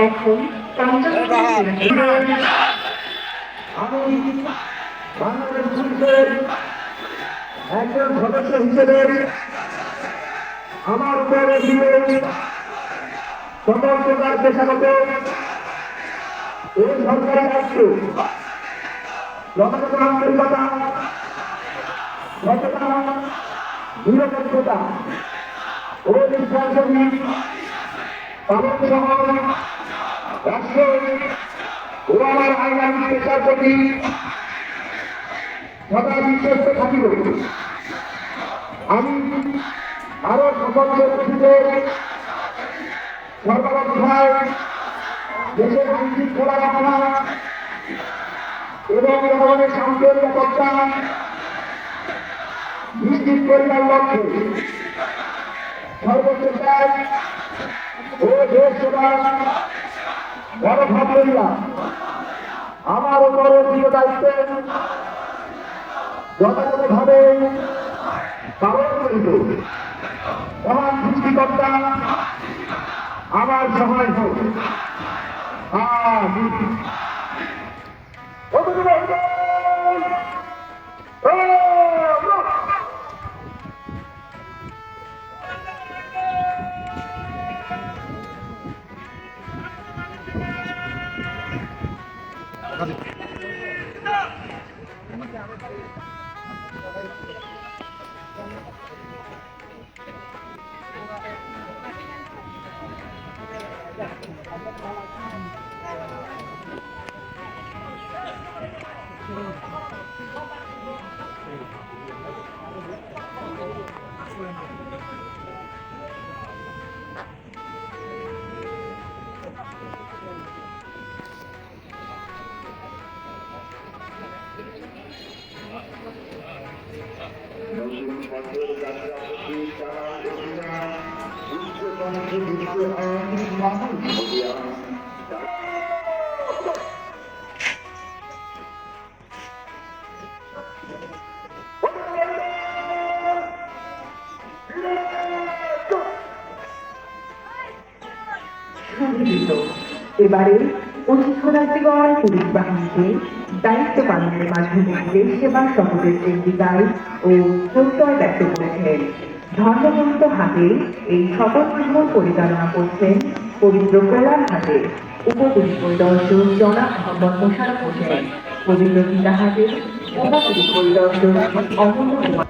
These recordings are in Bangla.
এখন আমি বাংলাদেশ পুলিশের একজন সদস্য হিসেবে আমার উপরে দিয়ে সকল প্রকার পেশাগত এই সরকারি দায়িত্ব যথাযথ আন্তরিকতা সচেতনতা নিরপেক্ষতা ও নিঃসংসদী পালন সহ রাষ্ট্র ও আমার আইনানুগ পেশার প্রতি সদা বিশ্বস্ত থাকিব। আমি আরো সকল ব্যক্তিদের সর্বাবস্থায় দেশের আইন শৃঙ্খলা রক্ষা এবং জনগণের শান্তি নিরাপত্তা নিশ্চিত করিবার লক্ষ্যে সর্বোচ্চ ত্যাগ ও দেশ সেবা মনোভাব লইয়া আমার উপর অর্পিত দায়িত্বে যথাযথভাবে পালন করিব। মহান সৃষ্টিকর্তা আমার সহায় হোক। এবারে অতিথরাজগণ পুলিশ বাহিনীতে দায়িত্ব পালনের মাধ্যমে দেশ সেবা সহযোগের বিদায় ও প্রত্যয় ব্যক্ত করেছেন। ধর্মগ্রন্থ হাতে এই শপথ গ্রহণ পরিচালনা করছেন পবিত্র কোরআন হাতে উপপুলিশ পরিদর্শক জনাব মোহাম্মদ মোশাররফ হোসেন, পবিত্র গীতা হাতে উপপুলিশ পরিদর্শক অমূল্য কুমার।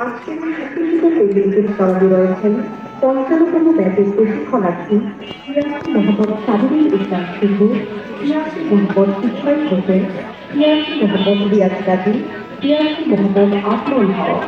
আজকের স্তরে রয়েছেন ৫৫তম ব্যাচের প্রশিক্ষণার্থী সিয়াসি মোহাম্মদ সাবিরুল ইসলাম শিবু, সিয়াসি মোহাম্মদ ইসমাইল হোসেন, সিয়াসি মোহাম্মদ রিয়াজ কাজী, সিয়াসি মোহাম্মদ আফরুল হক।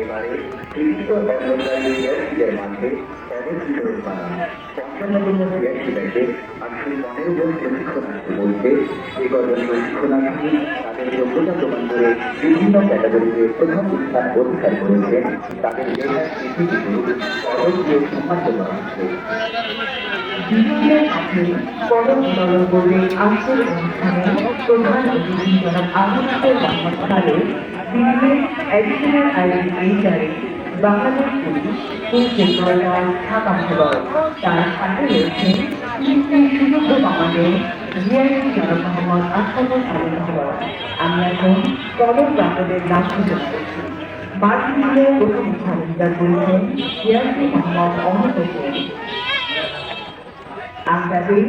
এবারে বিভিন্ন কর্মচারী ব্যক্তিদের মাঝে পদক বিতরণ করা ৫৫তম ব্যাচে ৮১৫ জন প্রশিক্ষণার্থী বলতে এ প্রশিক্ষণার্থী তাদের যোগ্যতা প্রমাণ করে বিভিন্ন ক্যাটাগরিতে প্রথম স্থান অধিকার করেছেন। তাদের মেধার স্বীকৃতিতে পদক দিয়ে সম্মানিত করা হচ্ছে। পদক বিতরণ করবে আজকের অনুষ্ঠানে প্রধান অতিথি জনাব আহমদ মোহাম্মদ খালেদ, দিল্লির additional IGHR Bangladesh police sectoral Dhaka শহর। তার সাথে রয়েছেন সুযোগ্য বাংলাদেশ জিআইডি জনাব মোহাম্মদ আশরাফুল আলম শহর। আমি এখন পদক প্রাপ্তদের নাম ঘোষণা করছি। মার্কিনে প্রথম স্থান অধিকার করেছেন জিআইডি মোহাম্মদ অমর হোসেন। আপনাদের